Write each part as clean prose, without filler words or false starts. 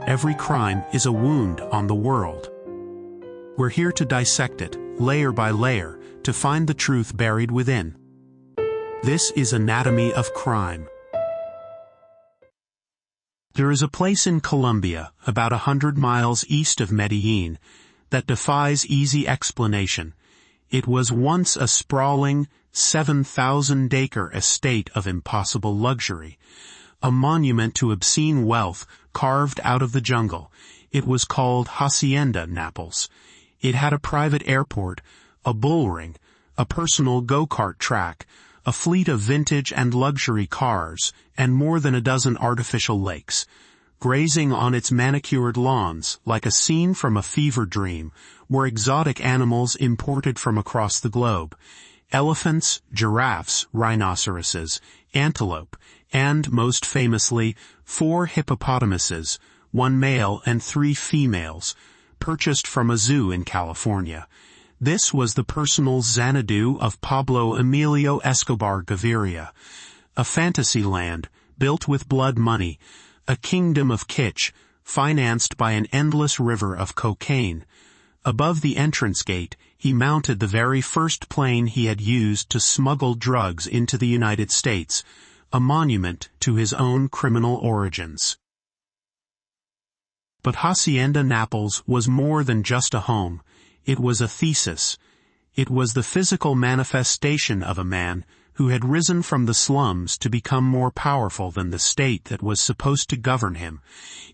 every crime is a wound on the world. We're here to dissect it, layer by layer, to find the truth buried within. This is Anatomy of Crime. There is a place in Colombia, about 100 miles east of Medellin, that defies easy explanation. It was once a sprawling, 7,000-acre estate of impossible luxury, a monument to obscene wealth carved out of the jungle. It was called Hacienda Naples. It had a private airport, a bull ring, a personal go-kart track, a fleet of vintage and luxury cars, and more than a dozen artificial lakes. Grazing on its manicured lawns, like a scene from a fever dream, were exotic animals imported from across the globe. Elephants, giraffes, rhinoceroses, antelope, and, most famously, 4 hippopotamuses, 1 male and 3 females, purchased from a zoo in California. This was the personal Xanadu of Pablo Emilio Escobar Gaviria, a fantasy land built with blood money, a kingdom of kitsch, financed by an endless river of cocaine. Above the entrance gate, he mounted the very first plane he had used to smuggle drugs into the United States, a monument to his own criminal origins. But Hacienda Naples was more than just a home. It was a thesis. It was the physical manifestation of a man who had risen from the slums to become more powerful than the state that was supposed to govern him.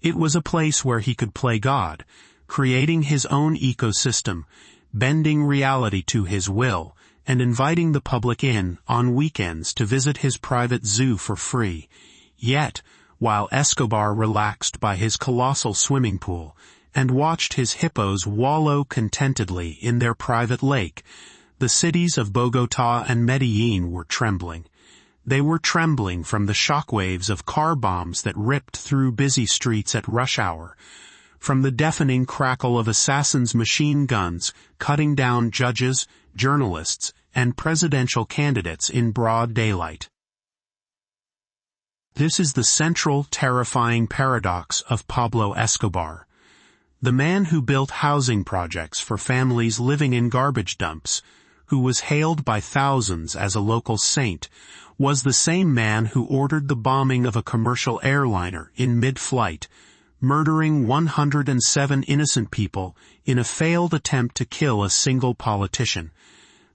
It was a place where he could play God, creating his own ecosystem, bending reality to his will, and inviting the public in on weekends to visit his private zoo for free. Yet, while Escobar relaxed by his colossal swimming pool and watched his hippos wallow contentedly in their private lake, the cities of Bogotá and Medellin were trembling. They were trembling from the shockwaves of car bombs that ripped through busy streets at rush hour, from the deafening crackle of assassins' machine guns cutting down judges, journalists, and presidential candidates in broad daylight. This is the central, terrifying paradox of Pablo Escobar. The man who built housing projects for families living in garbage dumps, who was hailed by thousands as a local saint, was the same man who ordered the bombing of a commercial airliner in mid-flight, murdering 107 innocent people in a failed attempt to kill a single politician.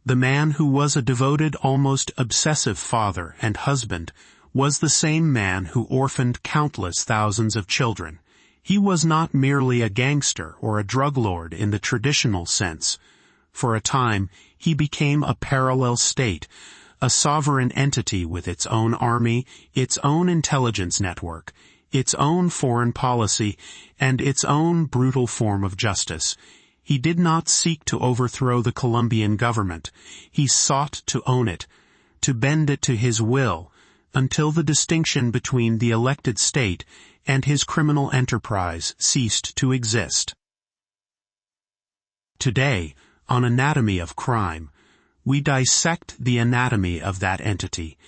The man who was a devoted, almost obsessive father and husband was the same man who orphaned countless thousands of children. He was not merely a gangster or a drug lord in the traditional sense. For a time, he became a parallel state, a sovereign entity with its own army, its own intelligence network, its own foreign policy, and its own brutal form of justice. He did not seek to overthrow the Colombian government. He sought to own it, to bend it to his will, until the distinction between the elected state and his criminal enterprise ceased to exist. Today, on Anatomy of Crime, we dissect the anatomy of that entity.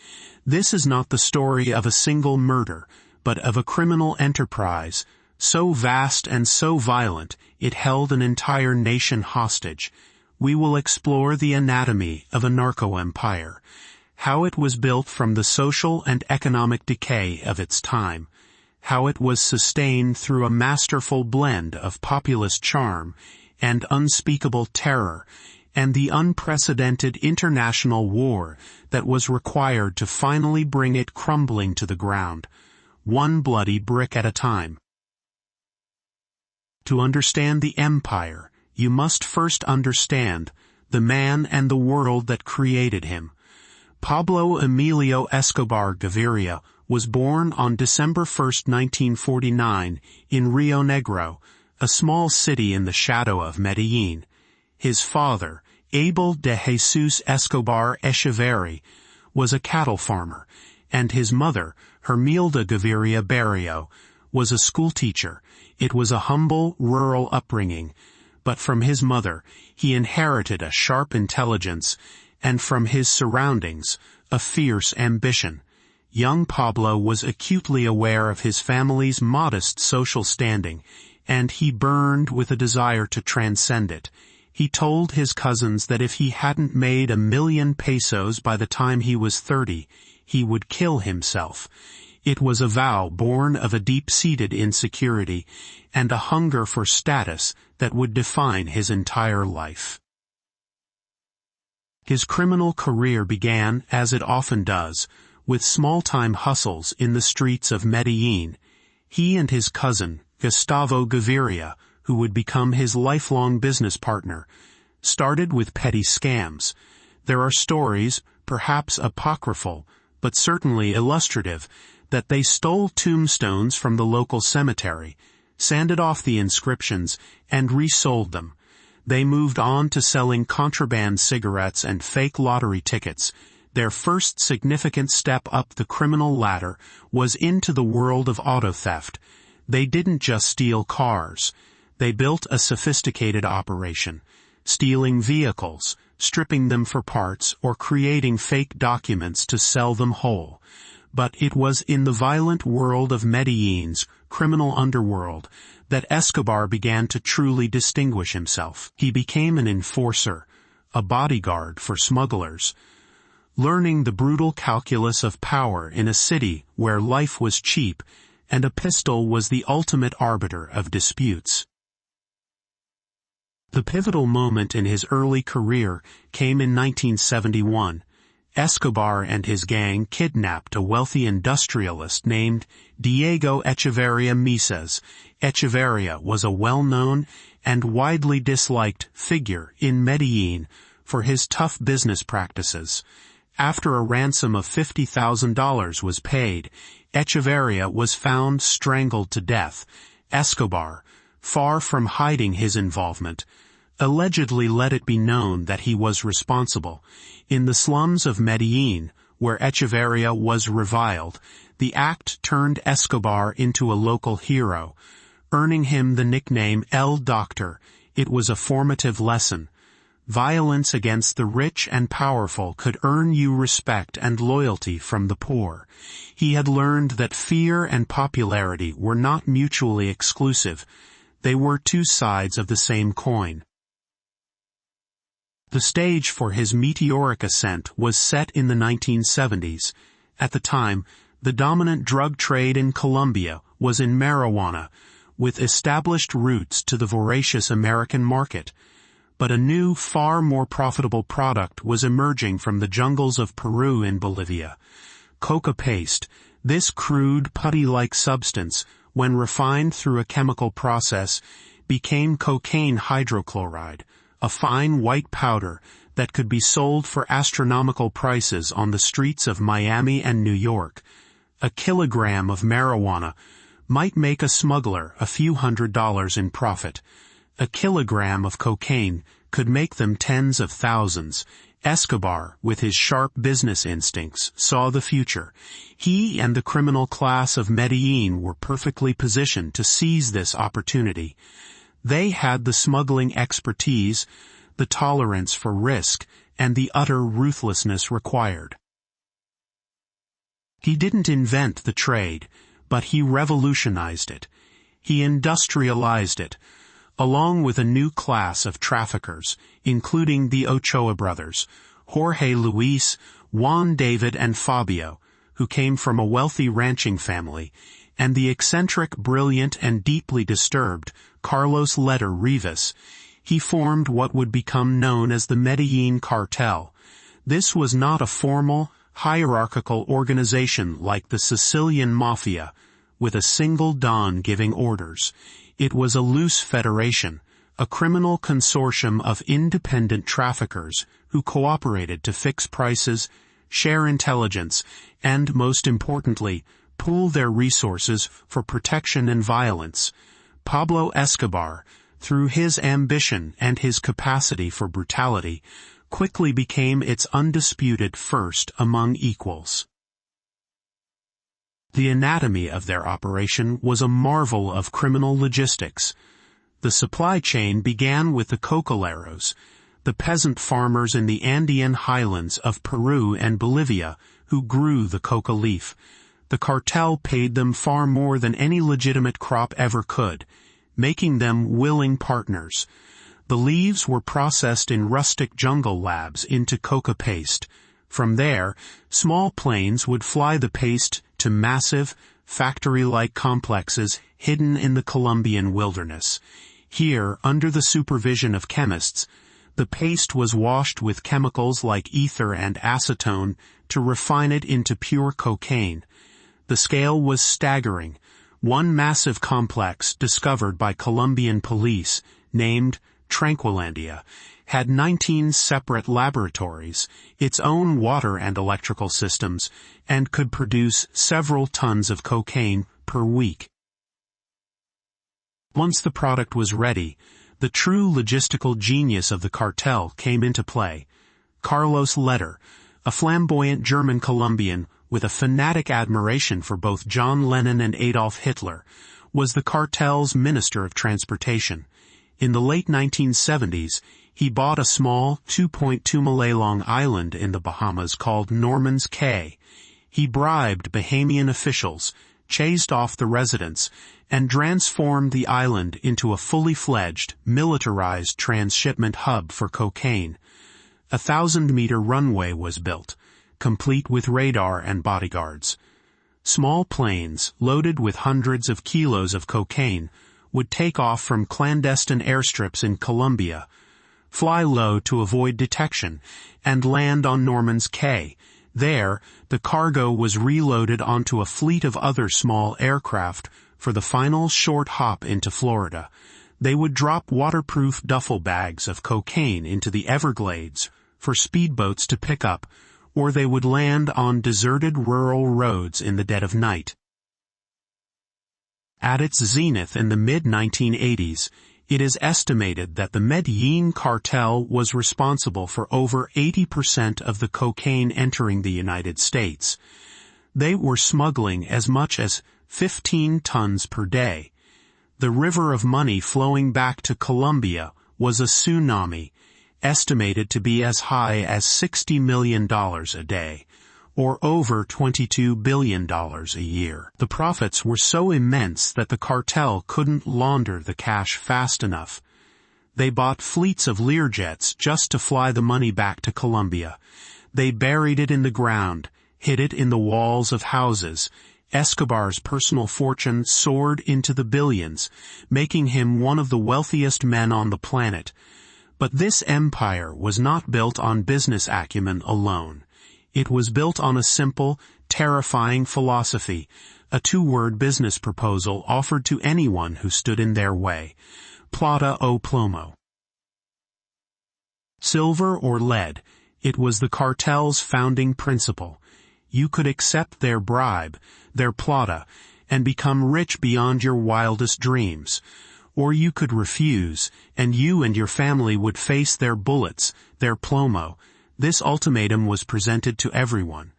This is not the story of a single murder, but of a criminal enterprise, so vast and so violent it held an entire nation hostage. We will explore the anatomy of a narco-empire, how it was built from the social and economic decay of its time, how it was sustained through a masterful blend of populist charm and unspeakable terror, and the unprecedented international war that was required to finally bring it crumbling to the ground, one bloody brick at a time. To understand the empire, you must first understand the man and the world that created him. Pablo Emilio Escobar Gaviria was born on December 1, 1949, in Rio Negro, a small city in the shadow of Medellin. His father, Abel de Jesus Escobar Echeverri, was a cattle farmer, and his mother, Hermilda Gaviria Barrio, was a schoolteacher. It was a humble, rural upbringing, but from his mother he inherited a sharp intelligence, and from his surroundings, a fierce ambition. young Pablo was acutely aware of his family's modest social standing, and he burned with a desire to transcend it. He told his cousins that if he hadn't made 1,000,000 pesos by the time he was 30, he would kill himself. It was a vow born of a deep-seated insecurity and a hunger for status that would define his entire life. His criminal career began, as it often does, with small-time hustles in the streets of Medellin. He and his cousin, Gustavo Gaviria, who would become his lifelong business partner, started with petty scams. There are stories, perhaps apocryphal, but certainly illustrative, that they stole tombstones from the local cemetery, sanded off the inscriptions, and resold them. They moved on to selling contraband cigarettes and fake lottery tickets. Their first significant step up the criminal ladder was into the world of auto theft. They didn't just steal cars. They built a sophisticated operation, stealing vehicles, stripping them for parts, or creating fake documents to sell them whole. But it was in the violent world of Medellin's criminal underworld that Escobar began to truly distinguish himself. He became an enforcer, a bodyguard for smugglers, learning the brutal calculus of power in a city where life was cheap and a pistol was the ultimate arbiter of disputes. The pivotal moment in his early career came in 1971. Escobar and his gang kidnapped a wealthy industrialist named Diego Echeverria Mises. Echeverria was a well-known and widely disliked figure in Medellin for his tough business practices. After a ransom of $50,000 was paid, Echeverria was found strangled to death. Escobar, far from hiding his involvement, allegedly let it be known that he was responsible. In the slums of Medellin, where Echeverria was reviled, the act turned Escobar into a local hero, earning him the nickname El Doctor. It was a formative lesson. Violence against the rich and powerful could earn you respect and loyalty from the poor. He had learned that fear and popularity were not mutually exclusive. They were two sides of the same coin. The stage for his meteoric ascent was set in the 1970s. At the time, the dominant drug trade in Colombia was in marijuana, with established roots to the voracious American market. But a new, far more profitable product was emerging from the jungles of Peru and Bolivia. Coca paste, this crude, putty-like substance, when refined through a chemical process, became cocaine hydrochloride, a fine white powder that could be sold for astronomical prices on the streets of Miami and New York. A kilogram of marijuana might make a smuggler a few $100s in profit. A kilogram of cocaine could make them tens of thousands. Escobar, with his sharp business instincts, saw the future. He and the criminal class of Medellin were perfectly positioned to seize this opportunity. They had the smuggling expertise, the tolerance for risk, and the utter ruthlessness required. He didn't invent the trade, but he revolutionized it. He industrialized it, along with a new class of traffickers, including the Ochoa brothers, Jorge Luis, Juan David, and Fabio, who came from a wealthy ranching family, and the eccentric, brilliant, and deeply disturbed Carlos Leder Rivas. He formed what would become known as the Medellin Cartel. This was not a formal, hierarchical organization like the Sicilian Mafia, with a single don giving orders. It was a loose federation, a criminal consortium of independent traffickers who cooperated to fix prices, share intelligence, and, most importantly, pool their resources for protection and violence. Pablo Escobar, through his ambition and his capacity for brutality, quickly became its undisputed first among equals. The anatomy of their operation was a marvel of criminal logistics. The supply chain began with the cocaleros, the peasant farmers in the Andean highlands of Peru and Bolivia, who grew the coca leaf. The cartel paid them far more than any legitimate crop ever could, making them willing partners. The leaves were processed in rustic jungle labs into coca paste. From there, small planes would fly the paste to massive, factory-like complexes hidden in the Colombian wilderness. Here, under the supervision of chemists, the paste was washed with chemicals like ether and acetone to refine it into pure cocaine. The scale was staggering. One massive complex discovered by Colombian police, named Tranquilandia, had 19 separate laboratories, its own water and electrical systems, and could produce several tons of cocaine per week. Once the product was ready, the true logistical genius of the cartel came into play. Carlos Leder, a flamboyant German Colombian with a fanatic admiration for both John Lennon and Adolf Hitler, was the cartel's Minister of Transportation. In the late 1970s, he bought a small 2.2-mile-long island in the Bahamas called Norman's Cay. He bribed Bahamian officials, chased off the residents, and transformed the island into a fully fledged, militarized transshipment hub for cocaine. A 1,000-meter runway was built, complete with radar and bodyguards. Small planes, loaded with hundreds of kilos of cocaine, would take off from clandestine airstrips in Colombia, fly low to avoid detection, and land on Norman's Cay. There, the cargo was reloaded onto a fleet of other small aircraft for the final short hop into Florida. They would drop waterproof duffel bags of cocaine into the Everglades for speedboats to pick up, or they would land on deserted rural roads in the dead of night. At its zenith in the mid-1980s, it is estimated that the Medellin cartel was responsible for over 80% of the cocaine entering the United States. They were smuggling as much as 15 tons per day. The river of money flowing back to Colombia was a tsunami, estimated to be as high as $60 million a day, or over $22 billion a year. The profits were so immense that the cartel couldn't launder the cash fast enough. They bought fleets of Learjets just to fly the money back to Colombia. They buried it in the ground, hid it in the walls of houses. Escobar's personal fortune soared into the billions, making him one of the wealthiest men on the planet. But this empire was not built on business acumen alone. It was built on a simple, terrifying philosophy, a two-word business proposal offered to anyone who stood in their way: plata o plomo. Silver or lead, it was the cartel's founding principle. You could accept their bribe, their plata, and become rich beyond your wildest dreams. Or you could refuse, and you and your family would face their bullets, their plomo. This ultimatum was presented to everyone.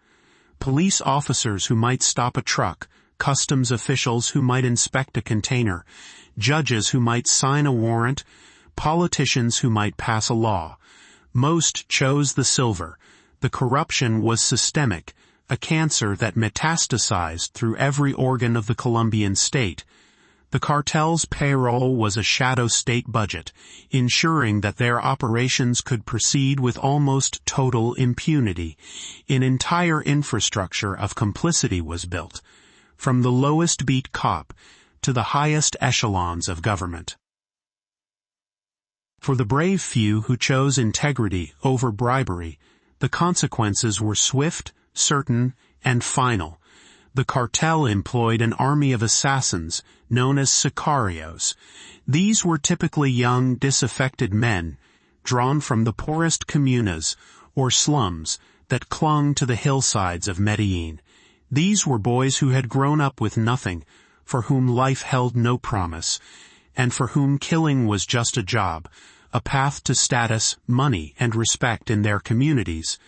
Police officers who might stop a truck, customs officials who might inspect a container, judges who might sign a warrant, politicians who might pass a law. Most chose the silver. The corruption was systemic, a cancer that metastasized through every organ of the Colombian state. The cartel's payroll was a shadow state budget, ensuring that their operations could proceed with almost total impunity. An entire infrastructure of complicity was built, from the lowest beat cop to the highest echelons of government. For the brave few who chose integrity over bribery, the consequences were swift, certain, and final. The cartel employed an army of assassins known as sicarios. These were typically young, disaffected men, drawn from the poorest comunas, or slums, that clung to the hillsides of Medellin. These were boys who had grown up with nothing, for whom life held no promise, and for whom killing was just a job, a path to status, money, and respect in their communities.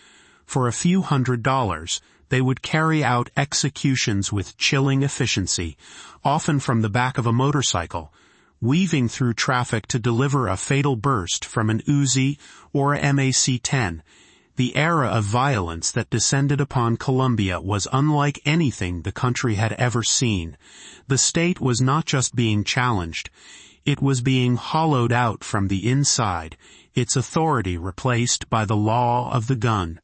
For a few $100s, they would carry out executions with chilling efficiency, often from the back of a motorcycle, weaving through traffic to deliver a fatal burst from an Uzi or a MAC-10. The era of violence that descended upon Colombia was unlike anything the country had ever seen. The state was not just being challenged, it was being hollowed out from the inside, its authority replaced by the law of the gun.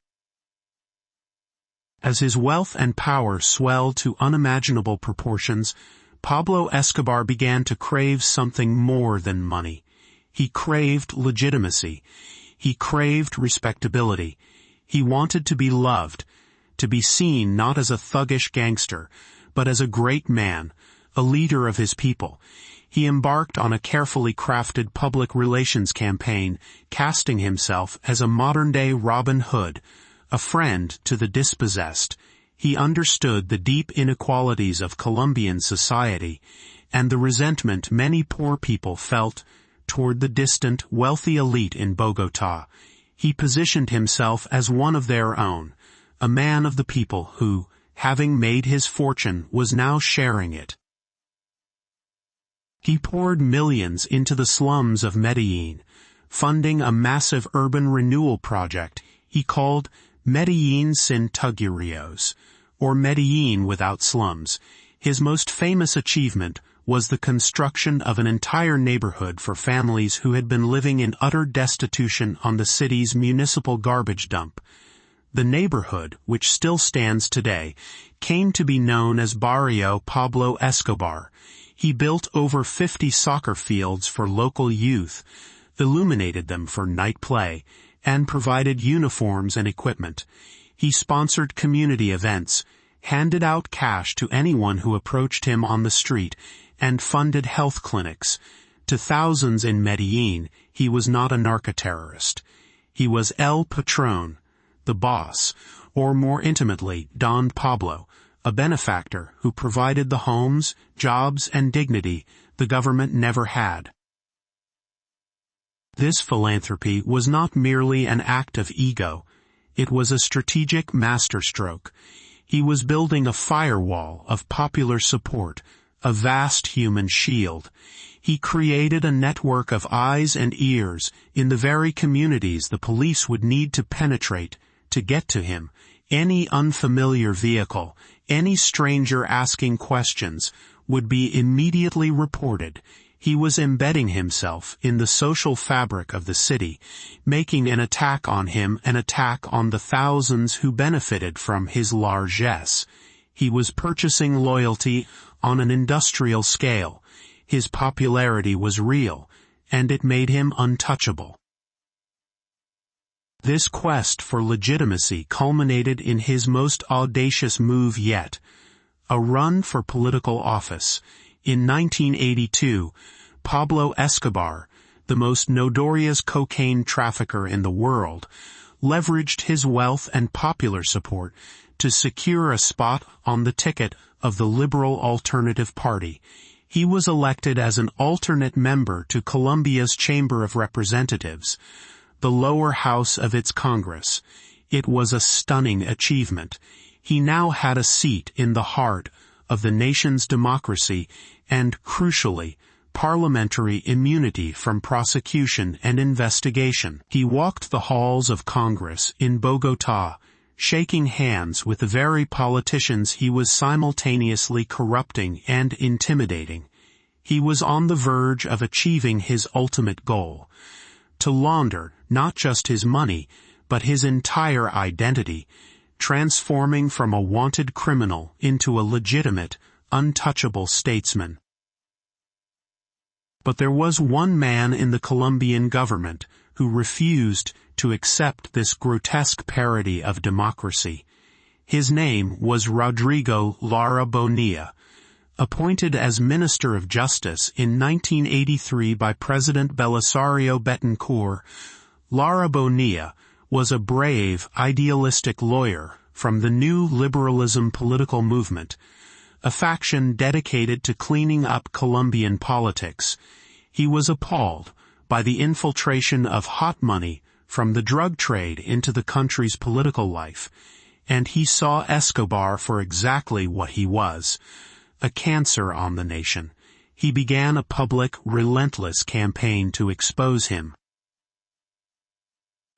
As his wealth and power swelled to unimaginable proportions, Pablo Escobar began to crave something more than money. He craved legitimacy. He craved respectability. He wanted to be loved, to be seen not as a thuggish gangster, but as a great man, a leader of his people. He embarked on a carefully crafted public relations campaign, casting himself as a modern-day Robin Hood, a friend to the dispossessed. He understood the deep inequalities of Colombian society and the resentment many poor people felt toward the distant, wealthy elite in Bogotá. He positioned himself as one of their own, a man of the people who, having made his fortune, was now sharing it. He poured millions into the slums of Medellín, funding a massive urban renewal project he called Medellín sin tugurios, or Medellín without slums. His most famous achievement was the construction of an entire neighborhood for families who had been living in utter destitution on the city's municipal garbage dump. The neighborhood, which still stands today, came to be known as Barrio Pablo Escobar. He built over 50 soccer fields for local youth, illuminated them for night play, and provided uniforms and equipment. He sponsored community events, handed out cash to anyone who approached him on the street, and funded health clinics. To thousands in Medellín, he was not a narco-terrorist. He was El Patron, the boss, or more intimately, Don Pablo, a benefactor who provided the homes, jobs, and dignity the government never had. This philanthropy was not merely an act of ego. It was a strategic masterstroke. He was building a firewall of popular support, a vast human shield. He created a network of eyes and ears in the very communities the police would need to penetrate to get to him. Any unfamiliar vehicle, any stranger asking questions, would be immediately reported. He was embedding himself in the social fabric of the city, making an attack on him an attack on the thousands who benefited from his largesse. He was purchasing loyalty on an industrial scale. His popularity was real, and it made him untouchable. This quest for legitimacy culminated in his most audacious move yet, a run for political office. In 1982, Pablo Escobar, the most notorious cocaine trafficker in the world, leveraged his wealth and popular support to secure a spot on the ticket of the Liberal Alternative Party. He was elected as an alternate member to Colombia's Chamber of Representatives, the lower house of its Congress. It was a stunning achievement. He now had a seat in the heart of the nation's democracy and, crucially, parliamentary immunity from prosecution and investigation. He walked the halls of Congress in Bogotá, shaking hands with the very politicians he was simultaneously corrupting and intimidating. He was on the verge of achieving his ultimate goal, to launder not just his money, but his entire identity, transforming from a wanted criminal into a legitimate, untouchable statesman. But there was one man in the Colombian government who refused to accept this grotesque parody of democracy. His name was Rodrigo Lara Bonilla. Appointed as Minister of Justice in 1983 by President Belisario Betancourt, Lara Bonilla was a brave, idealistic lawyer from the New Liberalism political movement, a faction dedicated to cleaning up Colombian politics. He was appalled by the infiltration of hot money from the drug trade into the country's political life, and he saw Escobar for exactly what he was, a cancer on the nation. He began a public, relentless campaign to expose him.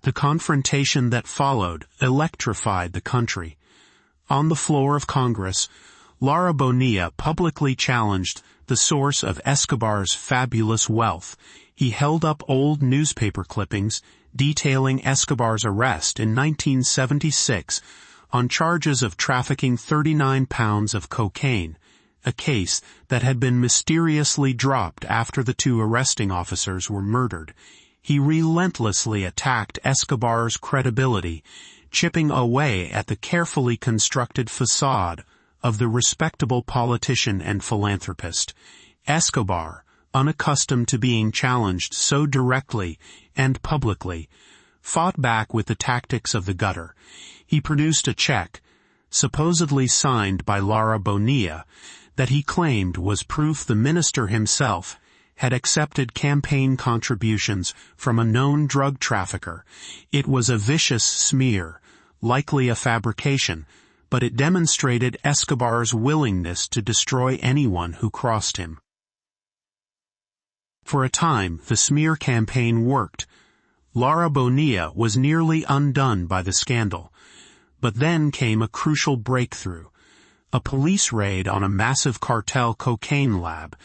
The confrontation that followed electrified the country. On the floor of Congress, Lara Bonilla publicly challenged the source of Escobar's fabulous wealth. He held up old newspaper clippings detailing Escobar's arrest in 1976 on charges of trafficking 39 pounds of cocaine, a case that had been mysteriously dropped after the two arresting officers were murdered. He relentlessly attacked Escobar's credibility, chipping away at the carefully constructed facade of the respectable politician and philanthropist. Escobar, unaccustomed to being challenged so directly and publicly, fought back with the tactics of the gutter. He produced a check, supposedly signed by Lara Bonilla, that he claimed was proof the minister himself had accepted campaign contributions from a known drug trafficker. It was a vicious smear, likely a fabrication, but it demonstrated Escobar's willingness to destroy anyone who crossed him. For a time, the smear campaign worked. Lara Bonilla was nearly undone by the scandal. But then came a crucial breakthrough. A police raid on a massive cartel cocaine lab,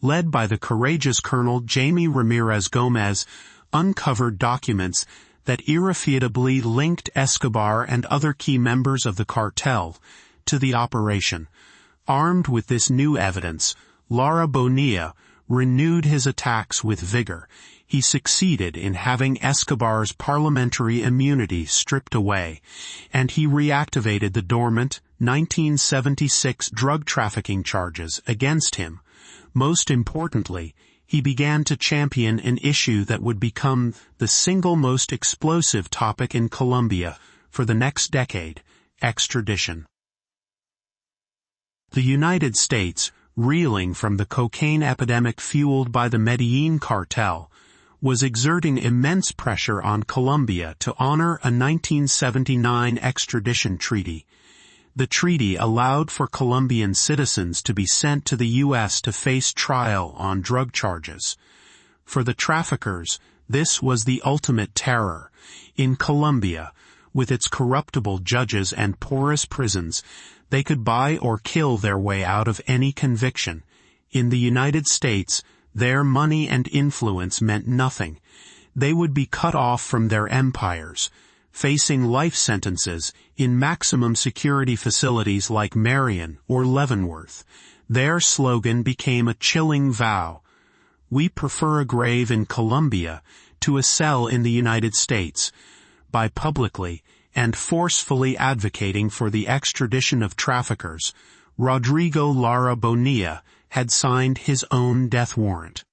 led by the courageous Colonel Jaime Ramirez Gomez, uncovered documents that irrefutably linked Escobar and other key members of the cartel to the operation. Armed with this new evidence, Lara Bonilla renewed his attacks with vigor. He succeeded in having Escobar's parliamentary immunity stripped away, and he reactivated the dormant 1976 drug trafficking charges against him. Most importantly, he began to champion an issue that would become the single most explosive topic in Colombia for the next decade: extradition. The United States, reeling from the cocaine epidemic fueled by the Medellin cartel, was exerting immense pressure on Colombia to honor a 1979 extradition treaty. The treaty allowed for Colombian citizens to be sent to the U.S. to face trial on drug charges. For the traffickers, this was the ultimate terror. In Colombia, with its corruptible judges and porous prisons, they could buy or kill their way out of any conviction. In the United States, their money and influence meant nothing. They would be cut off from their empires, facing life sentences in maximum security facilities like Marion or Leavenworth. Their slogan became a chilling vow: "We prefer a grave in Colombia to a cell in the United States." By publicly and forcefully advocating for the extradition of traffickers, Rodrigo Lara Bonilla had signed his own death warrant.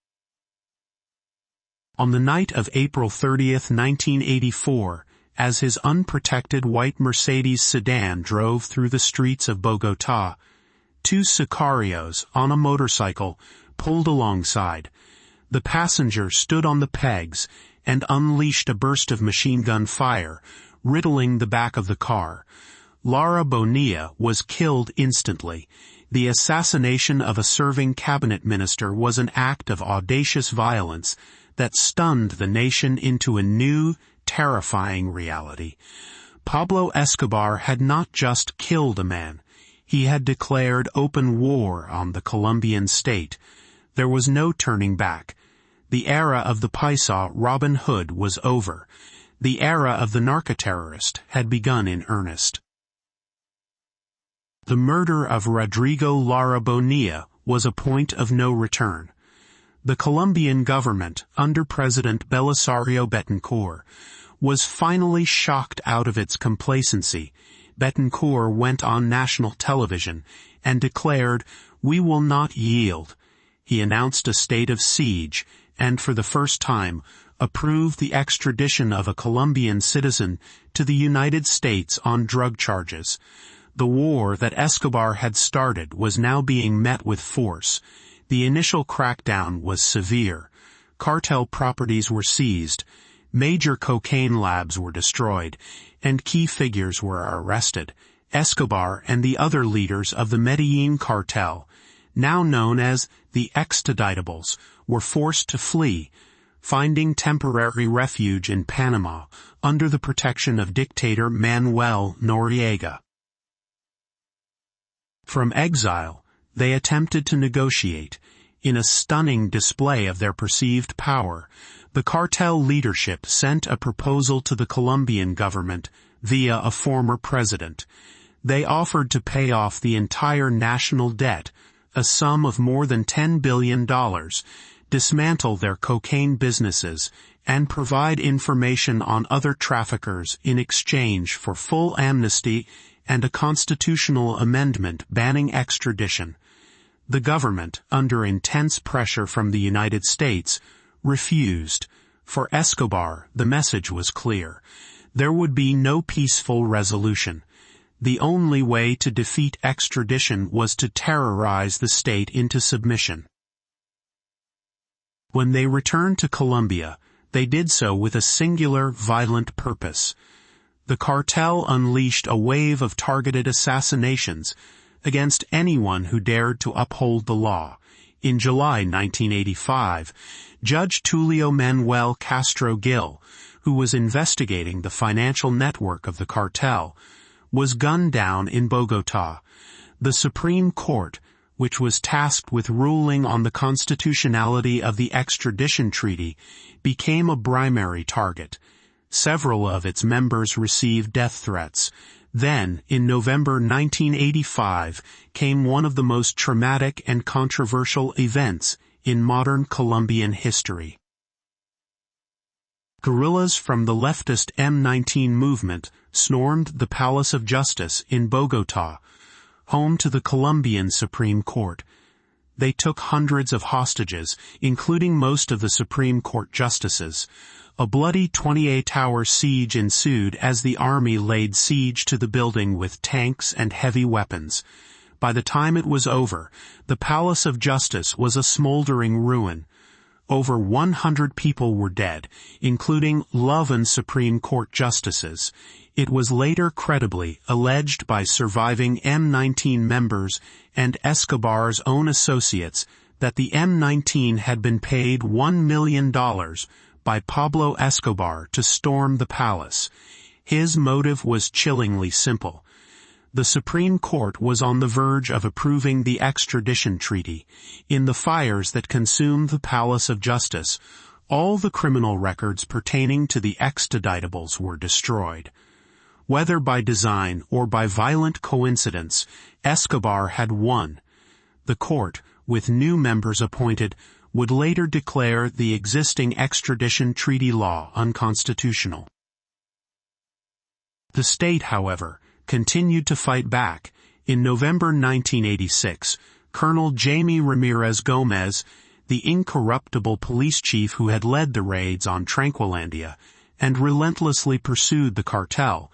On the night of April 30, 1984, as his unprotected white Mercedes sedan drove through the streets of Bogotá, two sicarios on a motorcycle pulled alongside. The passenger stood on the pegs and unleashed a burst of machine gun fire, riddling the back of the car. Lara Bonilla was killed instantly. The assassination of a serving cabinet minister was an act of audacious violence that stunned the nation into a new, terrifying reality. Pablo Escobar had not just killed a man. He had declared open war on the Colombian state. There was no turning back. The era of the Paisa Robin Hood was over. The era of the narco-terrorist had begun in earnest. The murder of Rodrigo Lara Bonilla was a point of no return. The Colombian government, under President Belisario Betancourt, was finally shocked out of its complacency. Betancourt went on national television and declared, "We will not yield." He announced a state of siege and, for the first time, approved the extradition of a Colombian citizen to the United States on drug charges. The war that Escobar had started was now being met with force. The initial crackdown was severe. Cartel properties were seized, major cocaine labs were destroyed, and key figures were arrested. Escobar and the other leaders of the Medellin cartel, now known as the extraditables, were forced to flee. finding temporary refuge in Panama under the protection of dictator Manuel Noriega. From exile, they attempted to negotiate. In a stunning display of their perceived power, the cartel leadership sent a proposal to the Colombian government via a former president. They offered to pay off the entire national debt, a sum of more than $10 billion, dismantle their cocaine businesses, and provide information on other traffickers in exchange for full amnesty and a constitutional amendment banning extradition. The government, under intense pressure from the United States, refused. For Escobar, the message was clear. There would be no peaceful resolution. The only way to defeat extradition was to terrorize the state into submission. When they returned to Colombia, they did so with a singular, violent purpose. The cartel unleashed a wave of targeted assassinations against anyone who dared to uphold the law. In July 1985, Judge Tulio Manuel Castro Gil, who was investigating the financial network of the cartel, was gunned down in Bogotá. The Supreme Court, which was tasked with ruling on the constitutionality of the extradition treaty, became a primary target. Several of its members received death threats. Then, in November 1985, came one of the most traumatic and controversial events in modern Colombian history. Guerrillas from the leftist M19 movement stormed the Palace of Justice in Bogotá, home to the Colombian Supreme Court. They took hundreds of hostages, including most of the Supreme Court justices. A bloody 28-hour siege ensued as the army laid siege to the building with tanks and heavy weapons. By the time it was over, the Palace of Justice was a smoldering ruin. Over 100 people were dead, including 11 Supreme Court justices. It was later credibly alleged by surviving M19 members and Escobar's own associates that the M19 had been paid $1 million by Pablo Escobar to storm the palace. His motive was chillingly simple. The Supreme Court was on the verge of approving the extradition treaty. In the fires that consumed the Palace of Justice, all the criminal records pertaining to the extraditables were destroyed. Whether by design or by violent coincidence, Escobar had won. The court, with new members appointed, would later declare the existing extradition treaty law unconstitutional. The state, however, continued to fight back. In November 1986, Colonel Jaime Ramirez Gomez, the incorruptible police chief who had led the raids on Tranquilandia and relentlessly pursued the cartel,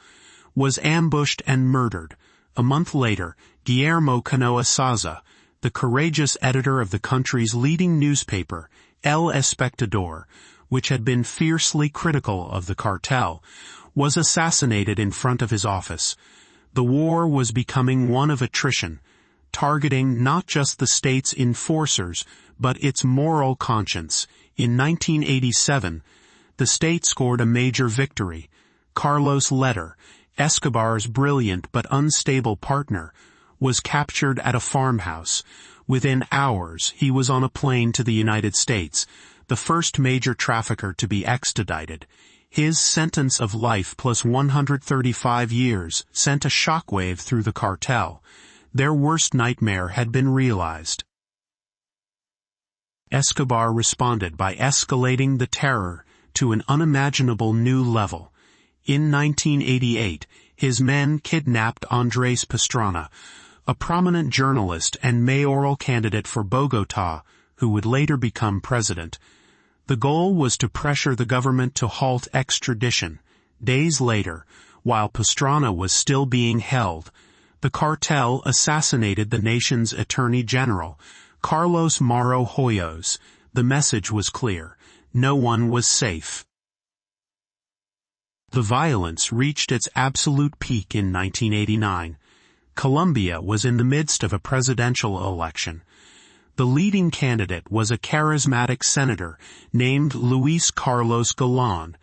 was ambushed and murdered. A month later, Guillermo Canoa Saza, the courageous editor of the country's leading newspaper, El Espectador, which had been fiercely critical of the cartel, was assassinated in front of his office. The war was becoming one of attrition, targeting not just the state's enforcers, but its moral conscience. In 1987, the state scored a major victory. Carlos Leder, Escobar's brilliant but unstable partner, was captured at a farmhouse. Within hours, he was on a plane to the United States, the first major trafficker to be extradited. His sentence of life plus 135 years sent a shockwave through the cartel. Their worst nightmare had been realized. Escobar responded by escalating the terror to an unimaginable new level. In 1988, his men kidnapped Andrés Pastrana, a prominent journalist and mayoral candidate for Bogotá, who would later become president. The goal was to pressure the government to halt extradition. Days later, while Pastrana was still being held, the cartel assassinated the nation's Attorney General, Carlos Mauro Hoyos. The message was clear. No one was safe. The violence reached its absolute peak in 1989. Colombia was in the midst of a presidential election. The leading candidate was a charismatic senator named Luis Carlos Galán,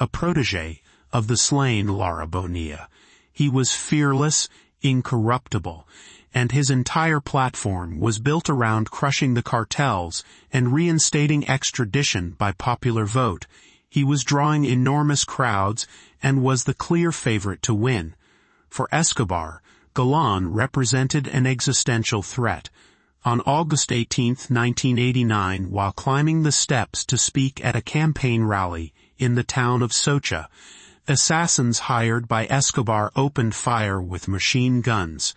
a protege of the slain Lara Bonilla. He was fearless, incorruptible, and his entire platform was built around crushing the cartels and reinstating extradition by popular vote. He was drawing enormous crowds and was the clear favorite to win. For Escobar, Galán represented an existential threat. On August 18, 1989, while climbing the steps to speak at a campaign rally in the town of Socha, assassins hired by Escobar opened fire with machine guns.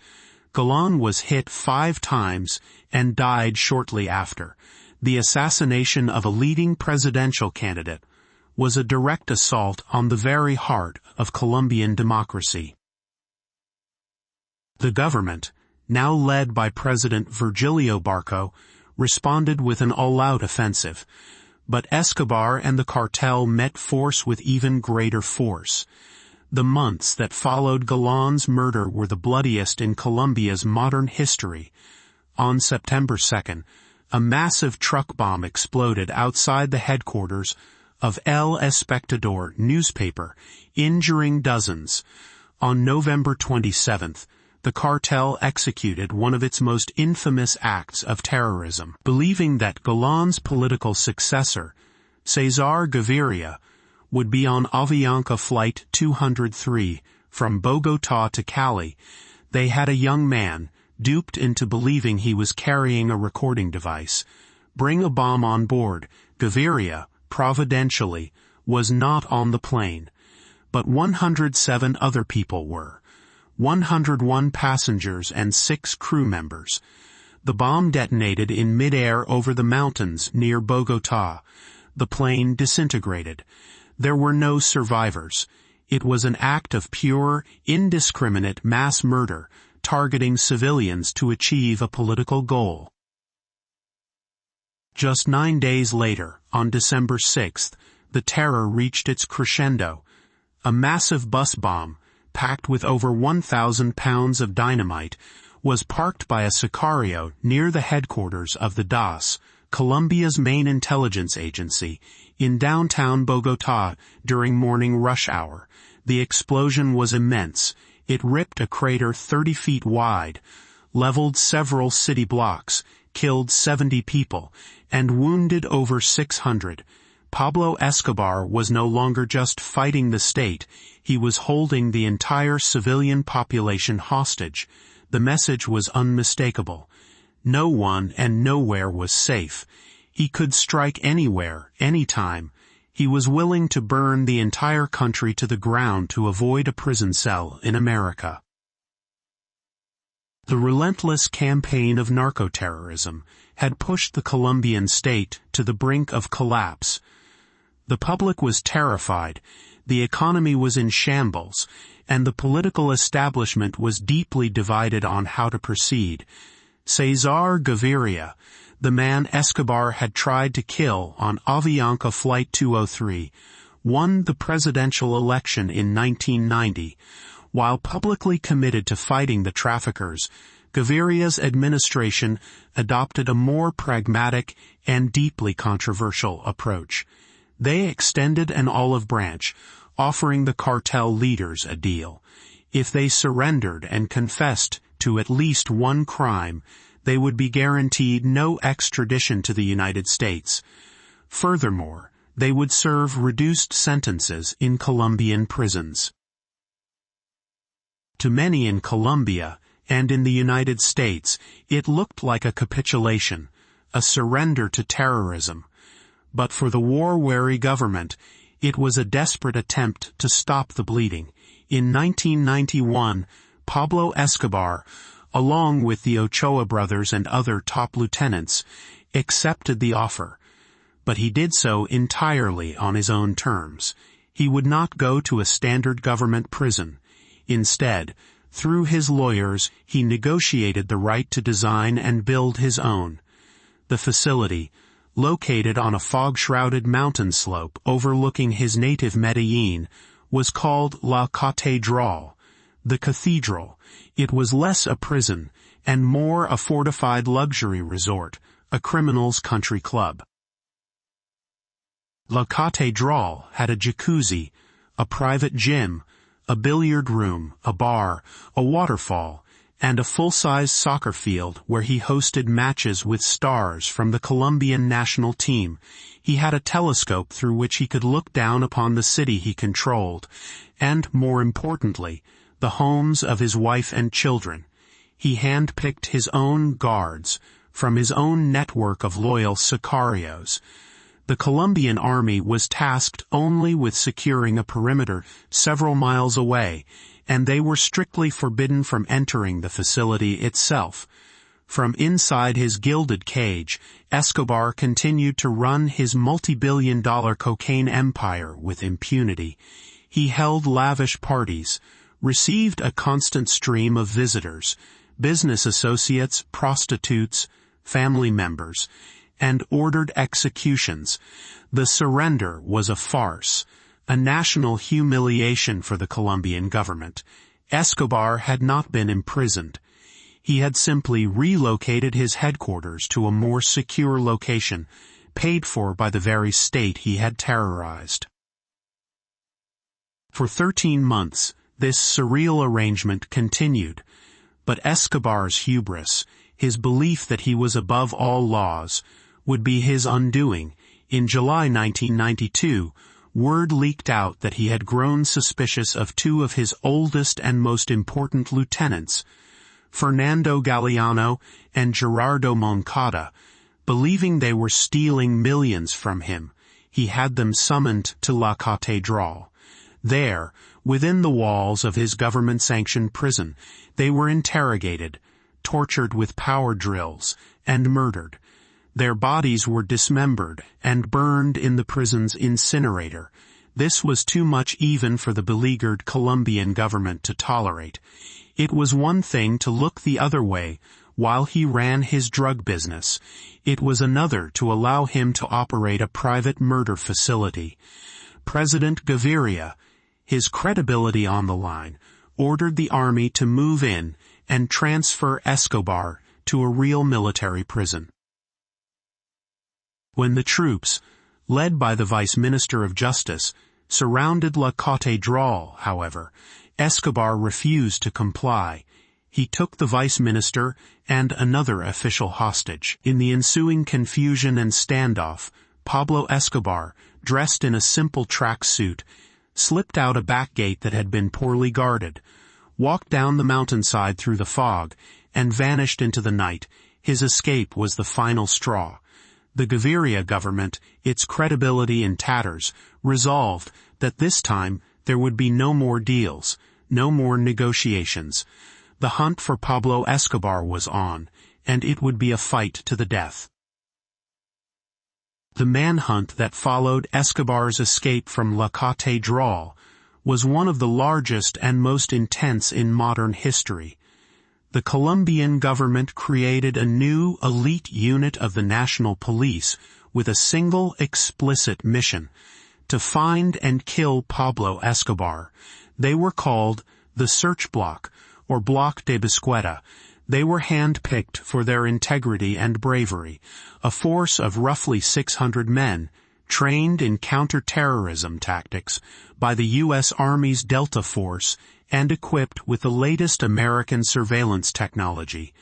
Galán was hit 5 times and died shortly after. The assassination of a leading presidential candidate was a direct assault on the very heart of Colombian democracy. The government, now led by President Virgilio Barco, responded with an all-out offensive. But Escobar and the cartel met force with even greater force. The months that followed Galán's murder were the bloodiest in Colombia's modern history. On September 2nd, a massive truck bomb exploded outside the headquarters of El Espectador newspaper, injuring dozens. On November 27th, the cartel executed one of its most infamous acts of terrorism. Believing that Galán's political successor, Cesar Gaviria, would be on Avianca Flight 203 from Bogotá to Cali, they had a young man, duped into believing he was carrying a recording device, bring a bomb on board. Gaviria, providentially, was not on the plane, but 107 other people were. 101 passengers and 6 crew members. The bomb detonated in midair over the mountains near Bogotá. The plane disintegrated. There were no survivors. It was an act of pure, indiscriminate mass murder, targeting civilians to achieve a political goal. Just 9 days later, on December 6th, the terror reached its crescendo. A massive bus bomb, packed with over 1,000 pounds of dynamite, was parked by a sicario near the headquarters of the DAS, Colombia's main intelligence agency, in downtown Bogotá during morning rush hour. The explosion was immense. It ripped a crater 30 feet wide, leveled several city blocks, killed 70 people, and wounded over 600. Pablo Escobar was no longer just fighting the state, he was holding the entire civilian population hostage. The message was unmistakable. No one and nowhere was safe. He could strike anywhere, anytime. He was willing to burn the entire country to the ground to avoid a prison cell in America. The relentless campaign of narco-terrorism had pushed the Colombian state to the brink of collapse. The public was terrified, the economy was in shambles, and the political establishment was deeply divided on how to proceed. Cesar Gaviria, the man Escobar had tried to kill on Avianca Flight 203, won the presidential election in 1990. While publicly committed to fighting the traffickers, Gaviria's administration adopted a more pragmatic and deeply controversial approach. They extended an olive branch, offering the cartel leaders a deal. If they surrendered and confessed to at least one crime, they would be guaranteed no extradition to the United States. Furthermore, they would serve reduced sentences in Colombian prisons. To many in Colombia and in the United States, it looked like a capitulation, a surrender to terrorism. But for the war-weary government, it was a desperate attempt to stop the bleeding. In 1991, Pablo Escobar, along with the Ochoa brothers and other top lieutenants, accepted the offer. But he did so entirely on his own terms. He would not go to a standard government prison. Instead, through his lawyers, he negotiated the right to design and build his own. The facility, located on a fog-shrouded mountain slope overlooking his native Medellin, was called La Catedral, the cathedral. It was less a prison and more a fortified luxury resort, a criminal's country club. La Cathédrale had a jacuzzi, a private gym, a billiard room, a bar, a waterfall, and a full-size soccer field where he hosted matches with stars from the Colombian national team. He had a telescope through which he could look down upon the city he controlled, and, more importantly, the homes of his wife and children. He handpicked his own guards from his own network of loyal sicarios. The Colombian army was tasked only with securing a perimeter several miles away, and they were strictly forbidden from entering the facility itself. From inside his gilded cage, Escobar continued to run his multi-billion-dollar cocaine empire with impunity. He held lavish parties, received a constant stream of visitors, business associates, prostitutes, family members, and ordered executions. The surrender was a farce, a national humiliation for the Colombian government. Escobar had not been imprisoned. He had simply relocated his headquarters to a more secure location, paid for by the very state he had terrorized. For 13 months, this surreal arrangement continued, but Escobar's hubris, his belief that he was above all laws, would be his undoing. In July 1992, word leaked out that he had grown suspicious of two of his oldest and most important lieutenants, Fernando Galeano and Gerardo Moncada. Believing they were stealing millions from him, he had them summoned to La Cathédrale. There, within the walls of his government-sanctioned prison, they were interrogated, tortured with power drills, and murdered. Their bodies were dismembered and burned in the prison's incinerator. This was too much even for the beleaguered Colombian government to tolerate. It was one thing to look the other way while he ran his drug business. It was another to allow him to operate a private murder facility. President Gaviria, his credibility on the line, ordered the army to move in and transfer Escobar to a real military prison. When the troops, led by the Vice Minister of Justice, surrounded La Cathédrale, however, Escobar refused to comply. He took the Vice Minister and another official hostage. In the ensuing confusion and standoff, Pablo Escobar, dressed in a simple tracksuit, slipped out a back gate that had been poorly guarded, walked down the mountainside through the fog, and vanished into the night. His escape was the final straw. The Gaviria government, its credibility in tatters, resolved that this time there would be no more deals, no more negotiations. The hunt for Pablo Escobar was on, and it would be a fight to the death. The manhunt that followed Escobar's escape from La Cathédrale was one of the largest and most intense in modern history. The Colombian government created a new elite unit of the national police with a single explicit mission: to find and kill Pablo Escobar. They were called the Search Bloc, or Bloc de Búsqueda. They were hand-picked for their integrity and bravery, a force of roughly 600 men, trained in counter-terrorism tactics by the U.S. Army's Delta Force and equipped with the latest American surveillance technology.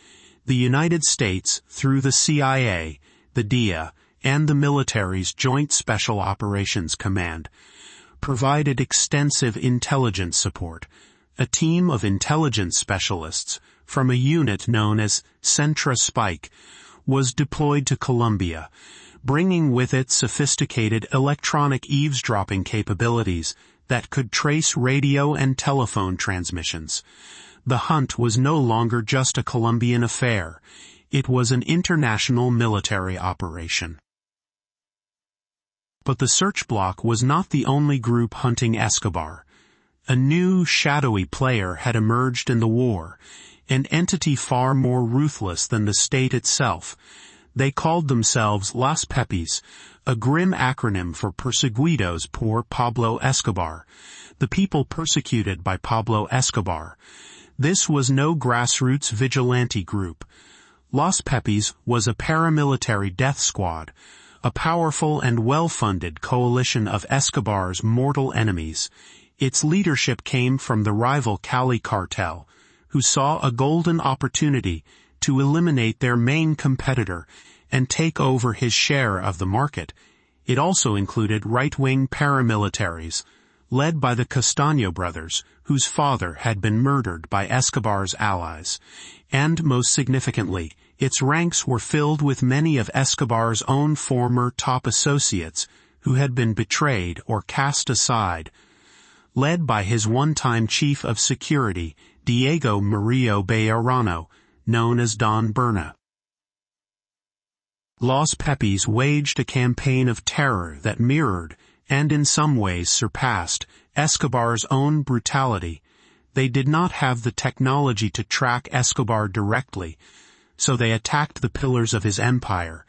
The United States, through the CIA, the DIA, and the military's Joint Special Operations Command, provided extensive intelligence support. A team of intelligence specialists from a unit known as Centra Spike was deployed to Colombia, bringing with it sophisticated electronic eavesdropping capabilities that could trace radio and telephone transmissions. The hunt was no longer just a Colombian affair. It was an international military operation. But the Search Bloc was not the only group hunting Escobar. A new, shadowy player had emerged in the war, an entity far more ruthless than the state itself. They called themselves Las Pepis, a grim acronym for Perseguidos por Pablo Escobar, the people persecuted by Pablo Escobar. This was no grassroots vigilante group. Los Pepis was a paramilitary death squad, a powerful and well-funded coalition of Escobar's mortal enemies. Its leadership came from the rival Cali cartel, who saw a golden opportunity to eliminate their main competitor and take over his share of the market. It also included right-wing paramilitaries, led by the Castaño brothers, whose father had been murdered by Escobar's allies. And most significantly, its ranks were filled with many of Escobar's own former top associates who had been betrayed or cast aside. Led by his one-time chief of security, Diego Murillo Bejarano, known as Don Berna. Los Pepis waged a campaign of terror that mirrored, and in some ways surpassed, Escobar's own brutality. They did not have the technology to track Escobar directly, so they attacked the pillars of his empire.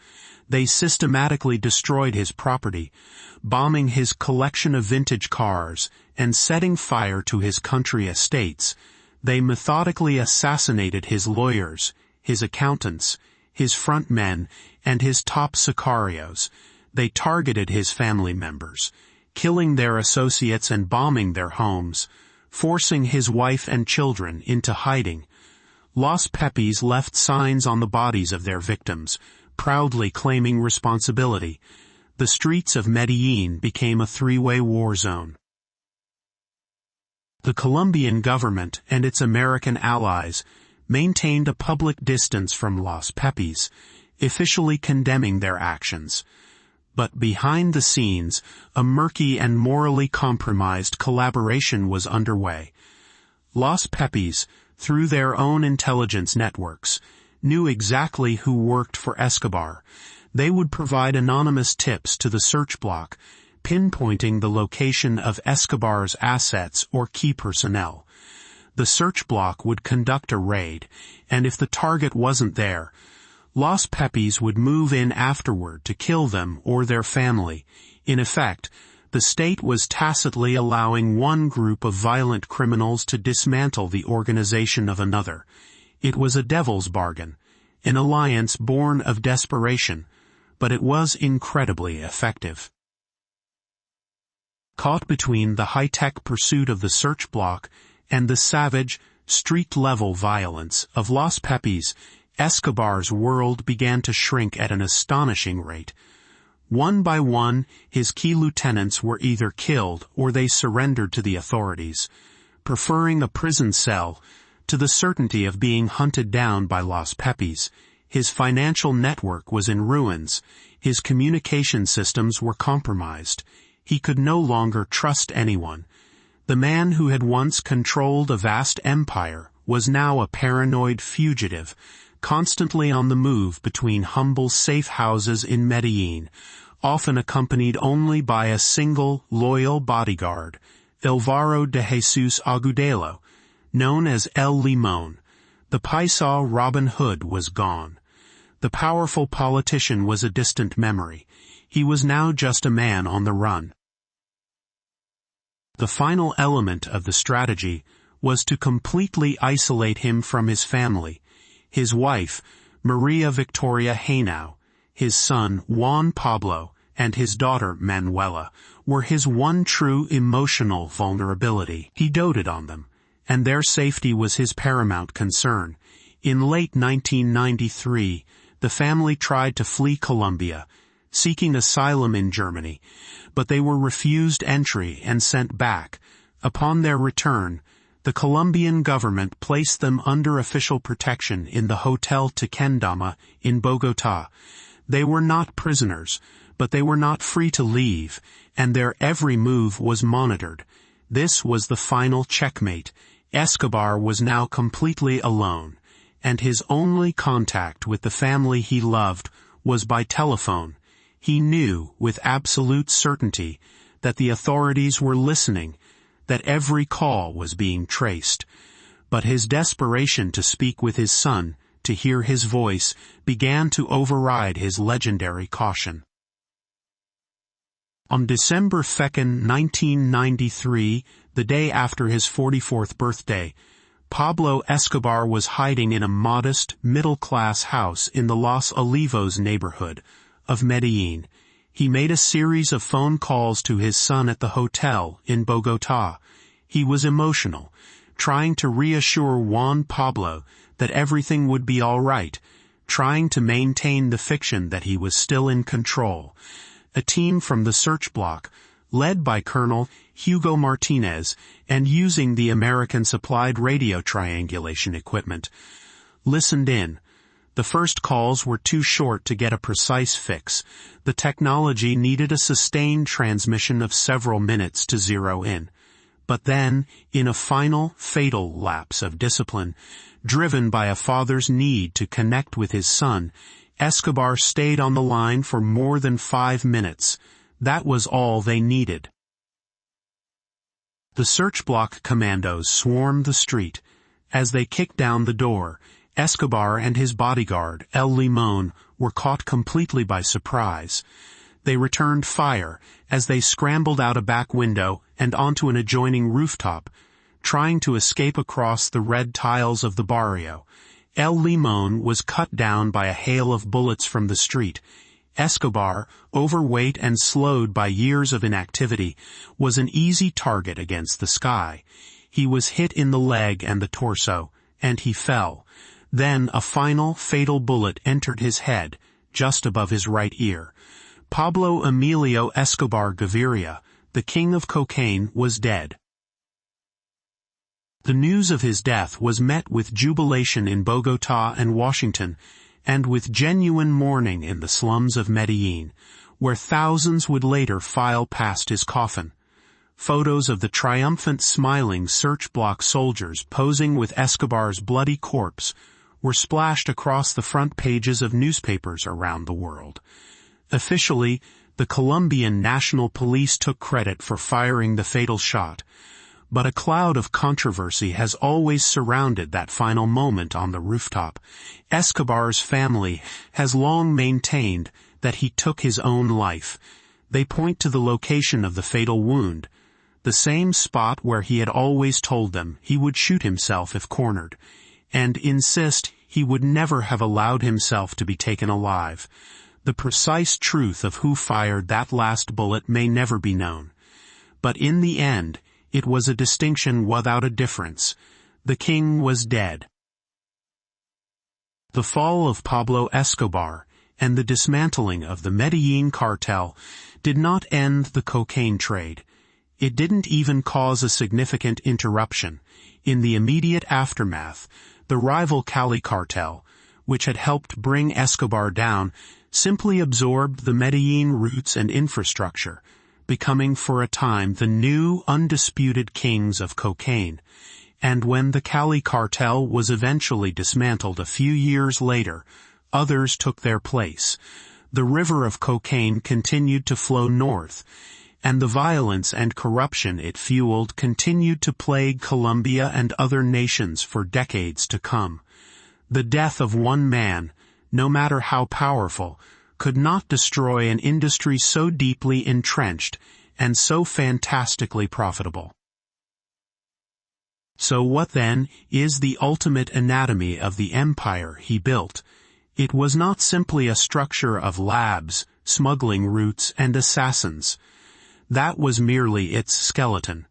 They systematically destroyed his property, bombing his collection of vintage cars and setting fire to his country estates. They methodically assassinated his lawyers, his accountants, his front men, and his top sicarios. They targeted his family members, killing their associates and bombing their homes, forcing his wife and children into hiding. Los Pepis left signs on the bodies of their victims, proudly claiming responsibility. The streets of Medellin became a three-way war zone. The Colombian government and its American allies maintained a public distance from Los Pepis, officially condemning their actions. But behind the scenes, a murky and morally compromised collaboration was underway. Los Pepis, through their own intelligence networks, knew exactly who worked for Escobar. They would provide anonymous tips to the search block, pinpointing the location of Escobar's assets or key personnel. The search block would conduct a raid, and if the target wasn't there, Los Pepis would move in afterward to kill them or their family. In effect, the state was tacitly allowing one group of violent criminals to dismantle the organization of another. It was a devil's bargain, an alliance born of desperation, but it was incredibly effective. Caught between the high-tech pursuit of the search block and the savage, street-level violence of Los Pepis, Escobar's world began to shrink at an astonishing rate. One by one, his key lieutenants were either killed or they surrendered to the authorities, preferring a prison cell to the certainty of being hunted down by Los Pepis. His financial network was in ruins. His communication systems were compromised. He could no longer trust anyone. The man who had once controlled a vast empire was now a paranoid fugitive, constantly on the move between humble safe houses in Medellin, often accompanied only by a single, loyal bodyguard, Alvaro de Jesus Agudelo, known as El Limón. The Paisa Robin Hood was gone. The powerful politician was a distant memory. He was now just a man on the run. The final element of the strategy was to completely isolate him from his family. His wife, Maria Victoria Henao, his son, Juan Pablo, and his daughter, Manuela, were his one true emotional vulnerability. He doted on them, and their safety was his paramount concern. In late 1993, the family tried to flee Colombia, seeking asylum in Germany, but they were refused entry and sent back. Upon their return, the Colombian government placed them under official protection in the Hotel Tequendama in Bogotá. They were not prisoners, but they were not free to leave, and their every move was monitored. This was the final checkmate. Escobar was now completely alone, and his only contact with the family he loved was by telephone. He knew with absolute certainty that the authorities were listening, that every call was being traced. But his desperation to speak with his son, to hear his voice, began to override his legendary caution. On December 2, 1993, the day after his 44th birthday, Pablo Escobar was hiding in a modest, middle-class house in the Los Olivos neighborhood of Medellin. He made a series of phone calls to his son at the hotel in Bogotá. He was emotional, trying to reassure Juan Pablo that everything would be all right, trying to maintain the fiction that he was still in control. A team from the search block, led by Colonel Hugo Martinez and using the American-supplied radio triangulation equipment, listened in. The first calls were too short to get a precise fix. The technology needed a sustained transmission of several minutes to zero in. But then, in a final, fatal lapse of discipline, driven by a father's need to connect with his son, Escobar stayed on the line for more than 5 minutes. That was all they needed. The search block commandos swarmed the street. As they kicked down the door, Escobar and his bodyguard, El Limón, were caught completely by surprise. They returned fire as they scrambled out a back window and onto an adjoining rooftop, trying to escape across the red tiles of the barrio. El Limón was cut down by a hail of bullets from the street. Escobar, overweight and slowed by years of inactivity, was an easy target against the sky. He was hit in the leg and the torso, and he fell. Then a final, fatal bullet entered his head, just above his right ear. Pablo Emilio Escobar Gaviria, the king of cocaine, was dead. The news of his death was met with jubilation in Bogotá and Washington, and with genuine mourning in the slums of Medellin, where thousands would later file past his coffin. Photos of the triumphant smiling search block soldiers posing with Escobar's bloody corpse were splashed across the front pages of newspapers around the world. Officially, the Colombian National Police took credit for firing the fatal shot, but a cloud of controversy has always surrounded that final moment on the rooftop. Escobar's family has long maintained that he took his own life. They point to the location of the fatal wound, the same spot where he had always told them he would shoot himself if cornered, and insist he would never have allowed himself to be taken alive. The precise truth of who fired that last bullet may never be known. But in the end, it was a distinction without a difference. The king was dead. The fall of Pablo Escobar and the dismantling of the Medellin cartel did not end the cocaine trade. It didn't even cause a significant interruption. In the immediate aftermath, the rival Cali cartel, which had helped bring Escobar down, simply absorbed the Medellin roots and infrastructure, becoming for a time the new, undisputed kings of cocaine. And when the Cali cartel was eventually dismantled a few years later, others took their place. The river of cocaine continued to flow north, and the violence and corruption it fueled continued to plague Colombia and other nations for decades to come. The death of one man, no matter how powerful, could not destroy an industry so deeply entrenched and so fantastically profitable. So what then is the ultimate anatomy of the empire he built? It was not simply a structure of labs, smuggling routes, and assassins. That was merely its skeleton.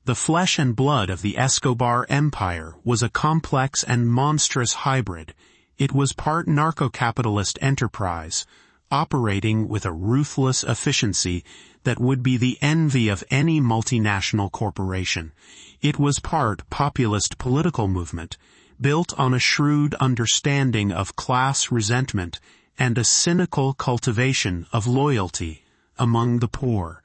The flesh and blood of the Escobar empire was a complex and monstrous hybrid. It was part narco-capitalist enterprise, operating with a ruthless efficiency that would be the envy of any multinational corporation. It was part populist political movement, built on a shrewd understanding of class resentment and a cynical cultivation of loyalty among the poor.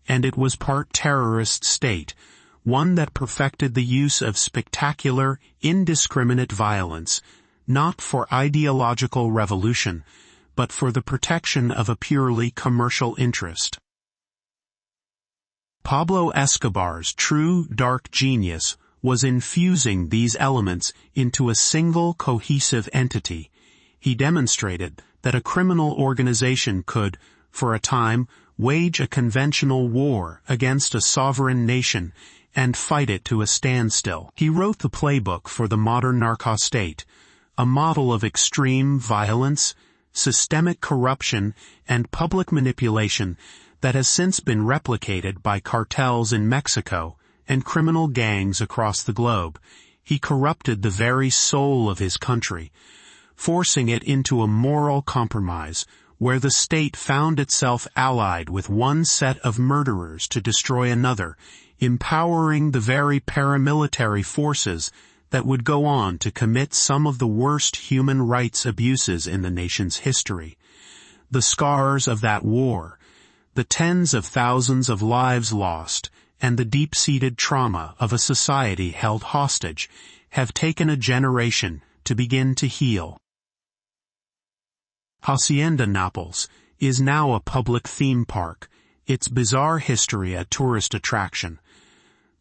And it was part terrorist state, one that perfected the use of spectacular, indiscriminate violence, not for ideological revolution, but for the protection of a purely commercial interest. Pablo Escobar's true dark genius was infusing these elements into a single cohesive entity. He demonstrated that a criminal organization could, for a time, wage a conventional war against a sovereign nation and fight it to a standstill. He wrote the playbook for the modern narco-state, a model of extreme violence, systemic corruption, and public manipulation that has since been replicated by cartels in Mexico and criminal gangs across the globe. He corrupted the very soul of his country, forcing it into a moral compromise where the state found itself allied with one set of murderers to destroy another, empowering the very paramilitary forces that would go on to commit some of the worst human rights abuses in the nation's history. The scars of that war, the tens of thousands of lives lost, and the deep-seated trauma of a society held hostage have taken a generation to begin to heal. Hacienda Naples is now a public theme park, its bizarre history a tourist attraction.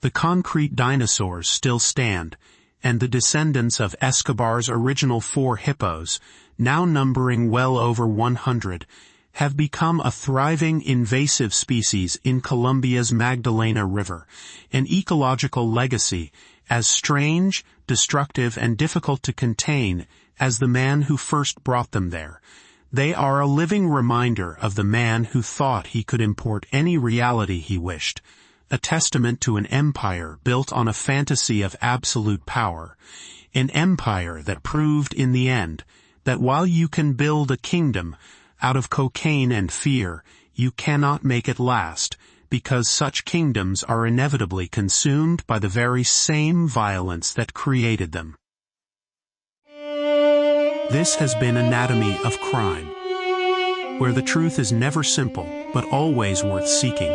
The concrete dinosaurs still stand, and the descendants of Escobar's original 4 hippos, now numbering well over 100, have become a thriving invasive species in Colombia's Magdalena River, an ecological legacy as strange, destructive, and difficult to contain as the man who first brought them there. They are a living reminder of the man who thought he could import any reality he wished, a testament to an empire built on a fantasy of absolute power, an empire that proved in the end that while you can build a kingdom out of cocaine and fear, you cannot make it last, because such kingdoms are inevitably consumed by the very same violence that created them. This has been Anatomy of Crime, where the truth is never simple, but always worth seeking.